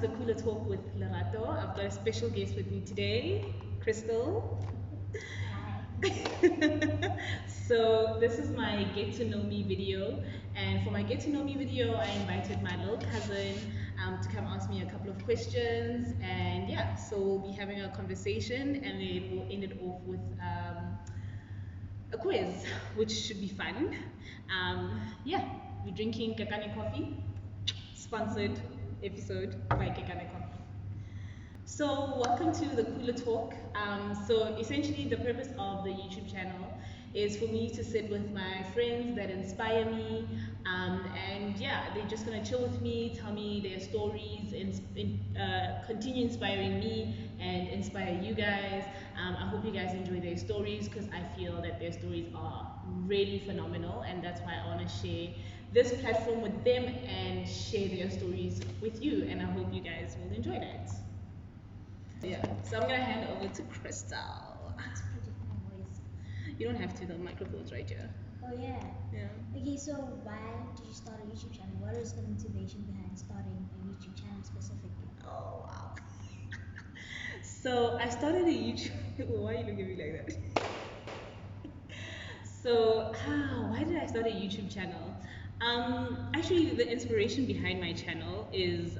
the Cooler Talk with Lerato. I've got a special guest with me today, Crystal. So this is my get to know me video, and for my get to know me video I invited my little cousin to come ask me a couple of questions, and yeah, so we'll be having a conversation and then we'll end it off with a quiz, which should be fun. Yeah, we're drinking Kakane Coffee, sponsored episode by Kakane Coffee. So welcome to the Cooler Talk. So essentially the purpose of the YouTube channel is for me to sit with my friends that inspire me, and yeah, they're just gonna chill with me, tell me their stories, continue inspiring me and inspire you guys. I hope you guys enjoy their stories because I feel that their stories are really phenomenal, and that's why I want to share this platform with them and share their stories with you, and I hope you guys will enjoy that. Yeah, so I'm gonna hand over to Crystal. Let's project my voice. You don't have to, the microphone's right here. Oh yeah. Yeah. Okay, so why did you start a YouTube channel? What is the motivation behind starting a YouTube channel specifically? Oh wow. So I started a YouTube. Why are you looking at me like that? So why did I start a YouTube channel? Actually, the inspiration behind my channel is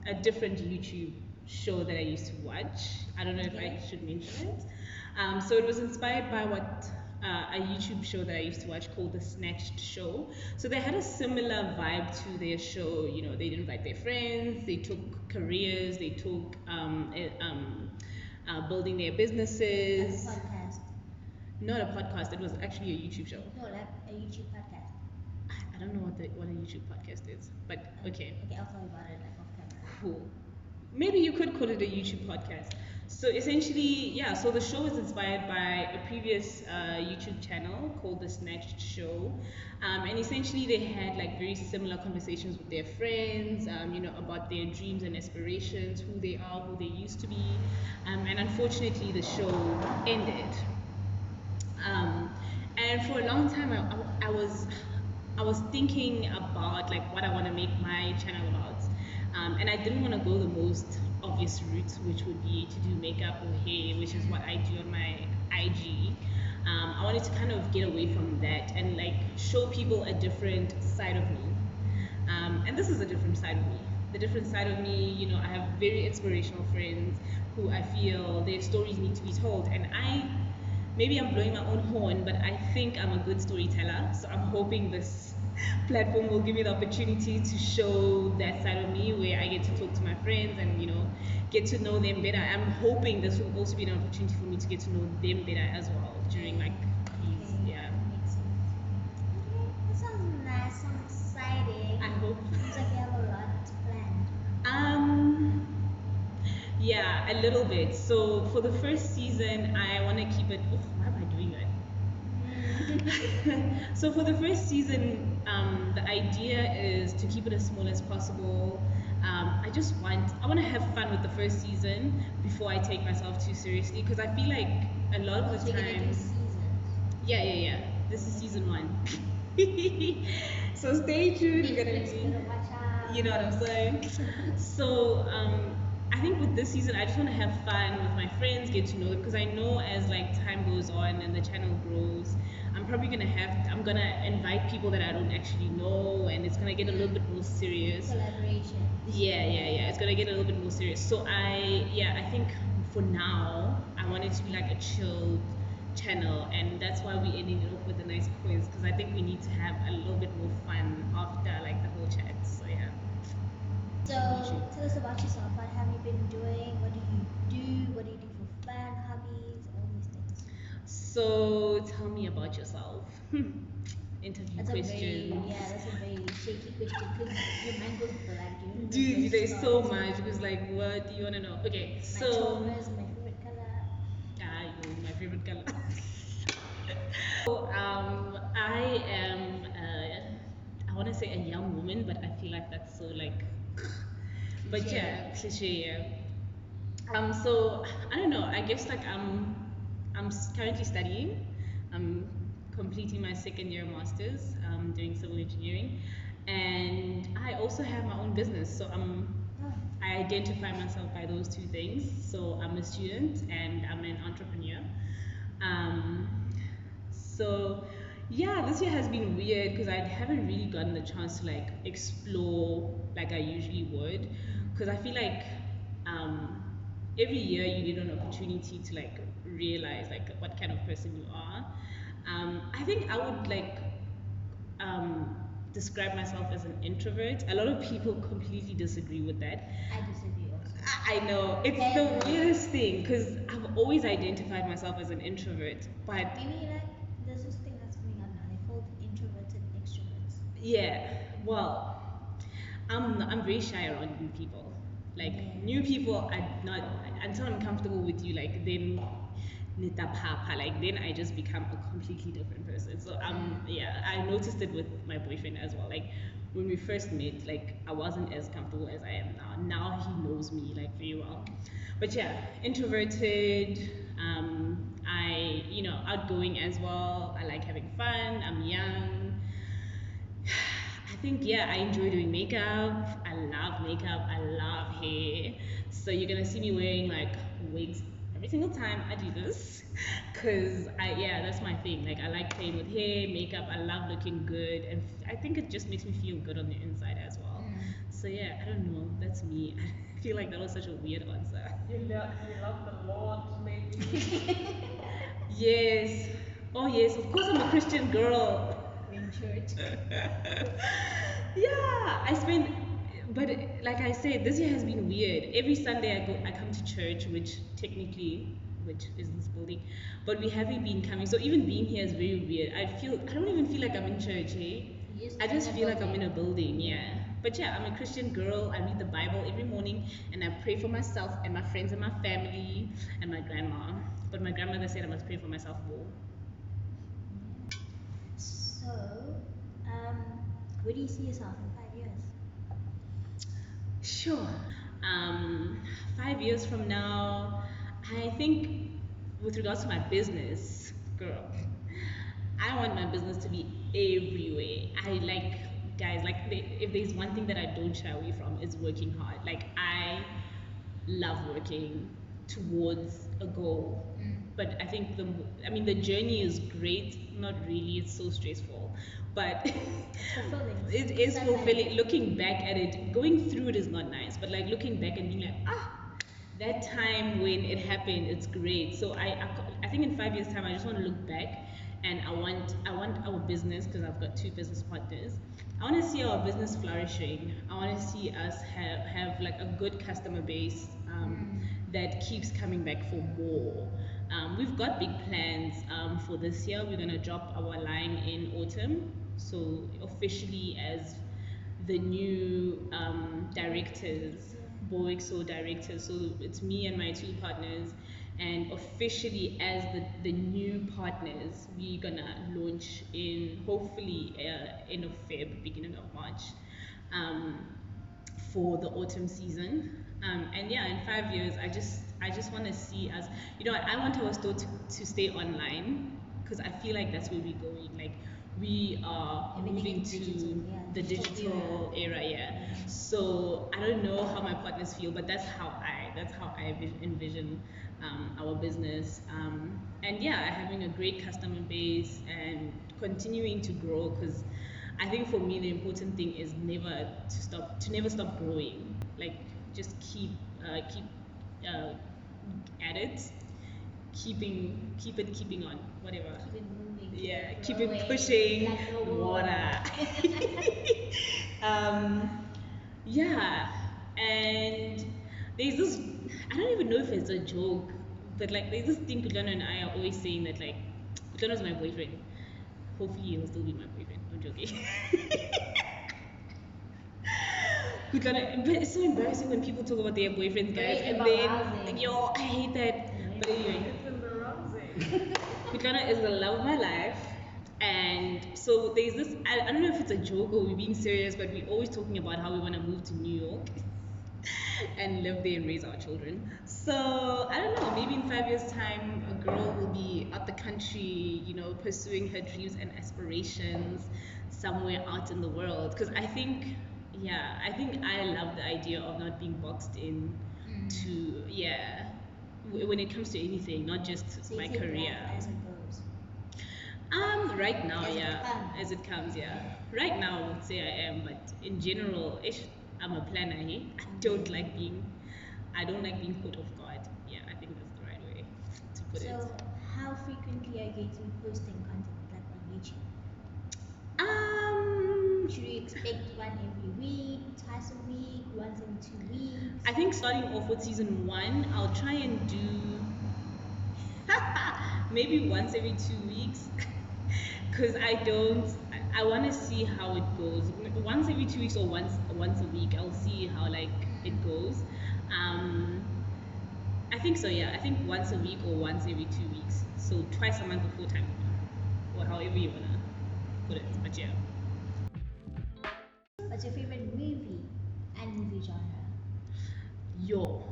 a different YouTube show that I used to watch. I don't know if I should mention it. So it was inspired by what a YouTube show that I used to watch called The Snatched Show. So they had a similar vibe to their show. You know, they'd invite their friends, they took careers, they took building their businesses. Like a podcast. Not a podcast. It was actually a YouTube show. No, like a YouTube podcast. I don't know what a YouTube podcast is, but okay. Okay, I'll tell you about it like off camera. Cool. Maybe you could call it a YouTube podcast. So essentially, yeah, so the show is inspired by a previous YouTube channel called The Snatched Show. And essentially they had like very similar conversations with their friends, you know, about their dreams and aspirations, who they are, who they used to be. And unfortunately the show ended. And for a long time I was thinking about like what I want to make my channel about. And I didn't want to go the most obvious route, which would be to do makeup or hair, which is what I do on my IG. I wanted to kind of get away from that and like show people a different side of me. And this is a different side of me. The different side of me, you know, I have very inspirational friends who I feel their stories need to be told. And maybe I'm blowing my own horn, but I think I'm a good storyteller. So I'm hoping this platform will give me the opportunity to show that side of me where I get to talk to my friends and, you know, get to know them better. I'm hoping this will also be an opportunity for me to get to know them better as well during like these, yeah. Makes sense. Okay, that sounds nice, sounds exciting. I hope. Seems like you have a lot planned. Yeah, a little bit. So for the first season, I want to keep it. Oh, why am I doing that? So for the first season, the idea is to keep it as small as possible. I want to have fun with the first season before I take myself too seriously, because I feel like a lot of the You're gonna do time. seasons. Yeah. This is season 1. So stay tuned. You're gonna Just be. better watch out. You know what I'm saying? So I think with this season, I just want to have fun with my friends, get to know them, because I know as like time goes on and the channel grows, I'm gonna invite people that I don't actually know, and it's gonna get a little bit more serious. Collaboration. Yeah. It's gonna get a little bit more serious. So I think for now, I want it to be like a chilled channel, and that's why we're ending it off with a nice quiz, because I think we need to have a little bit more fun after like the whole chat. So yeah. So tell us about yourself. What have you been doing? What do you do? What do you do for fun, hobbies, all these things? So tell me about yourself. Interview That's questions. that's a very shaky question because your mind goes blank. Dude, there's so much. Because like, what do you wanna know? Okay, My so toners, my favorite color. my favorite color. So I am I wanna say a young woman, but I feel like that's so like. But yeah, cliche. Yeah. So I don't know. I guess like I'm currently studying. I'm completing my second year masters. Doing civil engineering, and I also have my own business. So I identify myself by those two things. So I'm a student and I'm an entrepreneur. Um, so yeah, this year has been weird because I haven't really gotten the chance to like explore like I usually would. Because I feel like um, every year you get an opportunity to like realize like what kind of person you are. I think I would like um, describe myself as an introvert. A lot of people completely disagree with that. I disagree also. I know it's the weirdest thing because I've always identified myself as an introvert, but Maybe like there's this thing that's coming up now. They call it introverts and extroverts. yeah, well, I'm very shy around new people. Like Yeah. new people are not until I'm comfortable with you. Like then nitapapa. Like then I just become a completely different person. So yeah, I noticed it with my boyfriend as well. Like when we first met, like I wasn't as comfortable as I am now. Now he knows me like very well. But yeah, introverted. I outgoing as well. I like having fun. I'm young. I think yeah, I enjoy doing makeup. I love makeup. I love hair. So you're gonna see me wearing like wigs every single time I do this, cause that's my thing. Like I like playing with hair, makeup. I love looking good, and I think it just makes me feel good on the inside as well. So yeah, I don't know. That's me. I feel like that was such a weird answer. You love the Lord, maybe. Yes. Oh yes. Of course, I'm a Christian girl. In church. Yeah, I spend, but like I said, this year has been weird. Every Sunday I come to church, which is this building, but we haven't been coming. So even being here is very weird. I don't even feel like I'm in church, eh? I just feel like I'm in a building, yeah. But yeah, I'm a Christian girl. I read the Bible every morning, and I pray for myself and my friends and my family and my grandma. But my grandmother said I must pray for myself more. So, where do you see yourself in 5 years? Sure. 5 years from now, I think with regards to my business, girl, I want my business to be everywhere. I like guys like if there's one thing that I don't shy away from is working hard. Like I love working towards a goal. But I think the journey is great. Not really. It's so stressful, but Fulfilling. it is fulfilling. Looking back at it, going through it is not nice. But like looking back and being like, that time when it happened, it's great. So I think in 5 years time, I just want to look back, and I want our business, because I've got two business partners. I want to see our business flourishing. I want to see us have like a good customer base that keeps coming back for more. We've got big plans for this year. We're gonna drop our line in autumn, so officially as the new directors, Boexo directors. So it's me and my two partners, and officially as the new partners, we're gonna launch in hopefully end of Feb, beginning of March, um, for the autumn season. And yeah, in 5 years, I just want to see us. I want our store to stay online, because I feel like that's where we're going. Like we are Everything moving is to digital, yeah. the digital era, yeah. So I don't know how my partners feel, but that's how I envision our business. And yeah, having a great customer base and continuing to grow, because I think for me the important thing is never stop growing. Like just keep uh, at it, keeping on, whatever. Keep it moving. Yeah, keep growing, it pushing like the water. Yeah, and there's this. I don't even know if it's a joke, but like there's this thing Kutlana and I are always saying that like Kutlana's my boyfriend. Hopefully he'll still be my boyfriend. I'm joking. Kutlana, but it's so embarrassing when people talk about their boyfriends, guys, Very and then embarrassing. yo, I hate that. But anyway. It's embarrassing. Kutlana is the love of my life. And so there's this, I don't know if it's a joke or we're being serious, but we're always talking about how we want to move to New York and live there and raise our children. So I don't know, maybe in 5 years' time, a girl will be out the country, pursuing her dreams and aspirations somewhere out in the world. Because I think, yeah, I think I love the idea of not being boxed in to, yeah, when it comes to anything, not just So you my take career. life as it goes. Right now, As it yeah, comes. as it comes, yeah. Right now, I would say I am, but in general, I'm a planner. Hey, I don't like being caught off guard. Yeah, I think that's the right way to put it. So how frequently are you going to be posting content like on YouTube? Should we expect one every week, twice a week, once every 2 weeks? I think starting off with season 1, I'll try and do maybe once every 2 weeks, because I want to see how it goes. Once every 2 weeks or once a week, I'll see how like it goes. I think so. Yeah, I think once a week or once every 2 weeks. So twice a month or 4 times a month, or however you wanna put it. But yeah. What's your favorite movie and movie genre? Yo,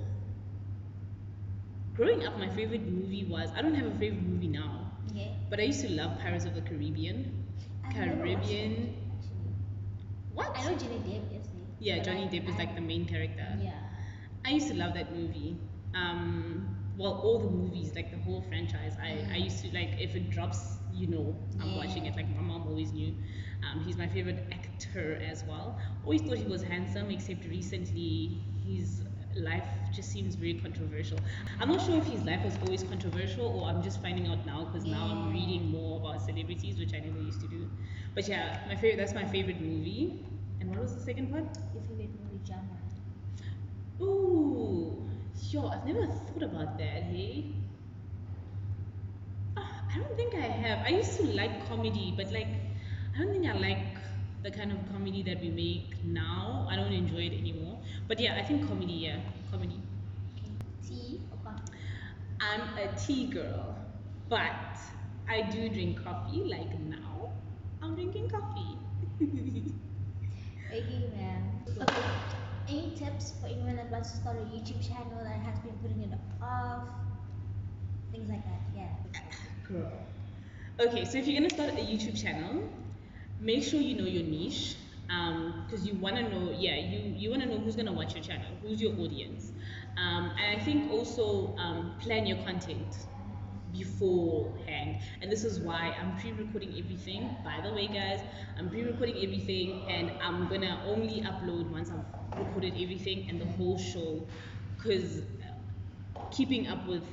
growing up, my favorite movie was, I don't have a favorite movie now, Okay. but I used to love Pirates of the Caribbean. I've never watched it, Caribbean. actually. What? I know Johnny Depp, yes. Yeah, Johnny Depp is like the main character. Yeah. I used to love that movie. Well, all the movies, like the whole franchise. I used to like, if it drops, I'm watching it. Like my mom always knew. He's my favorite actor as well. Always thought he was handsome, except recently his life just seems very controversial. I'm not sure if his life was always controversial or I'm just finding out now because now I'm reading more about celebrities, which I never used to do. But yeah, that's my favorite movie. And what was the second part? Your favorite movie genre? Ooh, yo, I've never thought about that, hey? I don't think I have. I used to like comedy, but like, I don't think I like the kind of comedy that we make now. I don't enjoy it anymore. But yeah, I think comedy, yeah, comedy. Okay. Tea or coffee? I'm a tea girl, but I do drink coffee. Like now, I'm drinking coffee. Okay, ma'am. Okay. Any tips for anyone that wants to start a YouTube channel that has been putting it off? Things like that, yeah. Girl. Okay, so if you're gonna start a YouTube channel, make sure you know your niche, because you wanna know, yeah, you wanna know who's gonna watch your channel, who's your audience, and I think also plan your content beforehand. And this is why I'm pre-recording everything. By the way, guys, I'm pre-recording everything, and I'm gonna only upload once I've recorded everything and the whole show, because keeping up with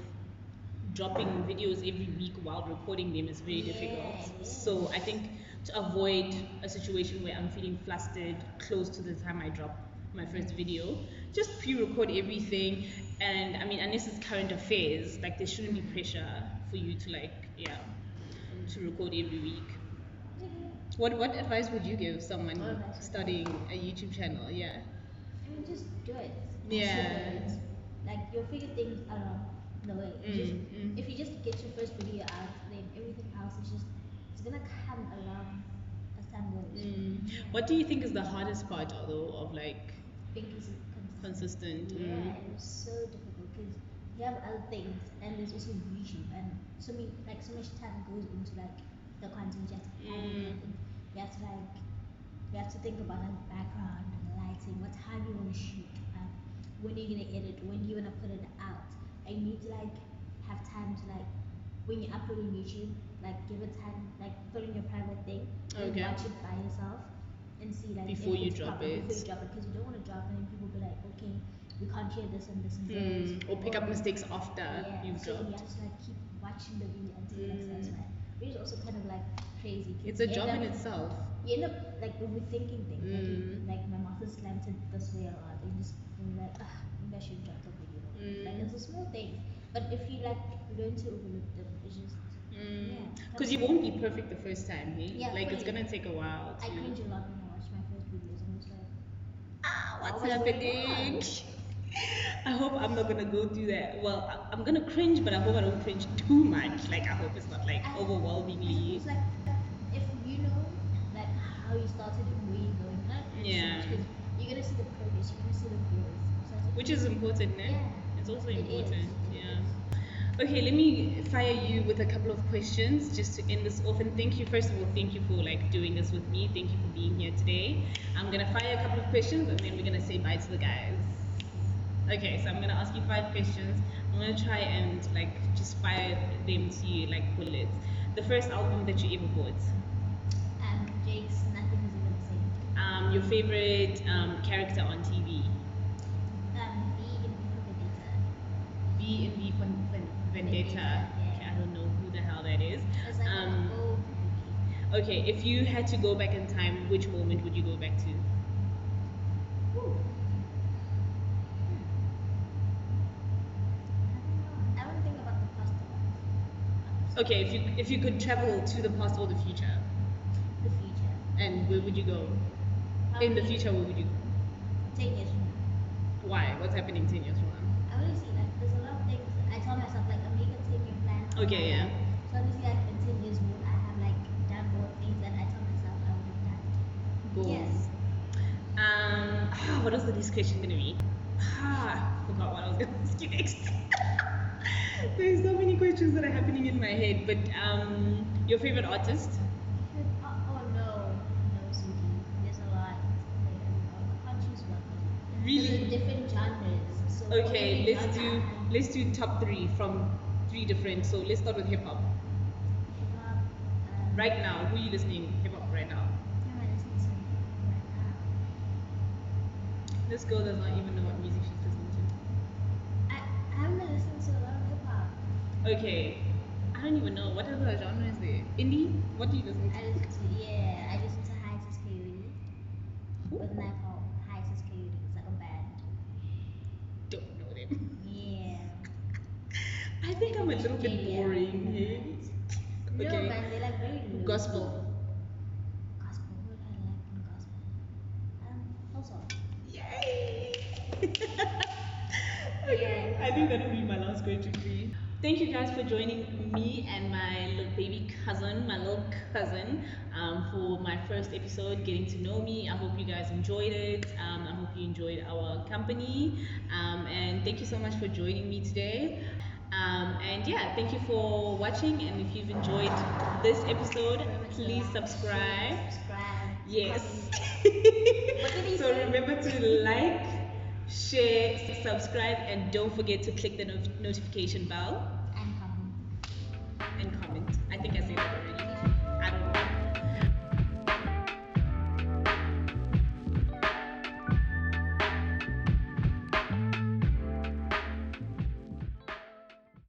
dropping videos every week while recording them is very difficult. So I think to avoid a situation where I'm feeling flustered close to the time I drop my first video, just pre-record everything. And I mean, unless it's current affairs, like there shouldn't be pressure for you to to record every week. What advice would you give someone starting a YouTube channel? Yeah. I mean, just do it. Yeah. Like, you'll figure things out along the way. If you just get your first video out, then everything else is just, it's gonna come along as time goes. Yeah. What do you think is the hardest part, though, of like Being consistent? Yeah, it was so difficult because you have other things and there's also YouTube and so much time goes into like the content you have to edit and you have to think about like background and lighting, what time you want to shoot, when you're gonna edit, when you wanna put it out. And you need to like have time to like when you upload on YouTube, like give it time, like put in your private thing and Okay. watch it by yourself and see like Before if you it's drop proper, it. before you drop it, because you don't want to drop it and people be like, okay, we can't hear this and this and this. Or pick up mistakes after Yeah, you've so you dropped. have to like keep watching the video until you're like satisfied. Which is also kind of like crazy. 'cause It's a you job end in up- itself. You end up like overthinking things. Like my mouth is slanted this way a lot. And just you're like, maybe I should drop the video. Like it's a small thing. But if you like learn to overlook them, it's just yeah. Because you won't be perfect the first time, hey? Yeah, Like it's fully. gonna take a while to. I cringe a lot when I watch my first videos. I'm just like, What's going happening? on? I hope I'm not gonna go through that. Well, I'm gonna cringe, but I hope I don't cringe too much. Like I hope it's not like overwhelmingly. It's like if you know like how you started and where you're going, Yeah. because you're gonna see the progress, you're gonna see the growth. So I think Which is important, eh? Yeah, It's also it is. important. It Yeah. is. Okay, let me fire you with a couple of questions just to end this off. And thank you, first of all, thank you for like doing this with me. Thank you for being here today. I'm gonna fire a couple of questions and then we're gonna say bye to the guys. Okay, so I'm gonna ask you 5 questions. I'm gonna try and like just fire them to you like bullets. The first album that you ever bought. Jake's Nothing Is Ever the Same. Your favorite character on TV. V in V for V Vendetta. in V Vendetta. Yeah. Okay, I don't know who the hell that is. It's like an old movie. Okay, if you had to go back in time, which moment would you go back to? Ooh. I don't think about the past a lot. Okay, if you could travel to the past or the future, The future. and where would you go? In the future, where would you go? 10 years from now. Why? What's happening 10 years from now? I already see like there's a lot of things. I tell myself like I'm making a 10-year plan. Okay, yeah. So obviously like in 10 years old I have like done all things that I tell myself I would have done. Goals. Yes. What was the next question gonna be? Forgot what I was gonna ask you next. There's so many questions that are happening in my head, but your favorite artist? Oh no, sweetie. There's a lot. Like, I can't choose one. Really? There's different genres. So for Okay, every let's genre, let's do top 3 from 3 different. So let's start with hip hop. hip-hop, Right now, who are you listening hip hop right now? who am I listening to right now? This girl does not even know what music she's listening I haven't been listening to a lot of hip-hop. to. Okay, I don't even know what other genre is there. Indie? What do you listen to? I listen to High Sis Coyote with an app called High Sis Coyote. It's like a band. Don't know them. Yeah. I think I'm a little bit JDM. boring. Hey? No Okay. man, they like very low. Gospel. Gospel. What I like in gospel? Also. Yay! Okay, I think that will be my last question for you. Thank you guys for joining me and my little baby cousin, my little cousin, for my first episode, getting to know me. I hope you guys enjoyed it. I hope you enjoyed our company. And thank you so much for joining me today. And yeah, thank you for watching. And if you've enjoyed this episode, please subscribe. Subscribe. Yes. What did he So say? remember to like, share, subscribe, and don't forget to click the notification bell And comment. and comment. I think I said that already. I don't know.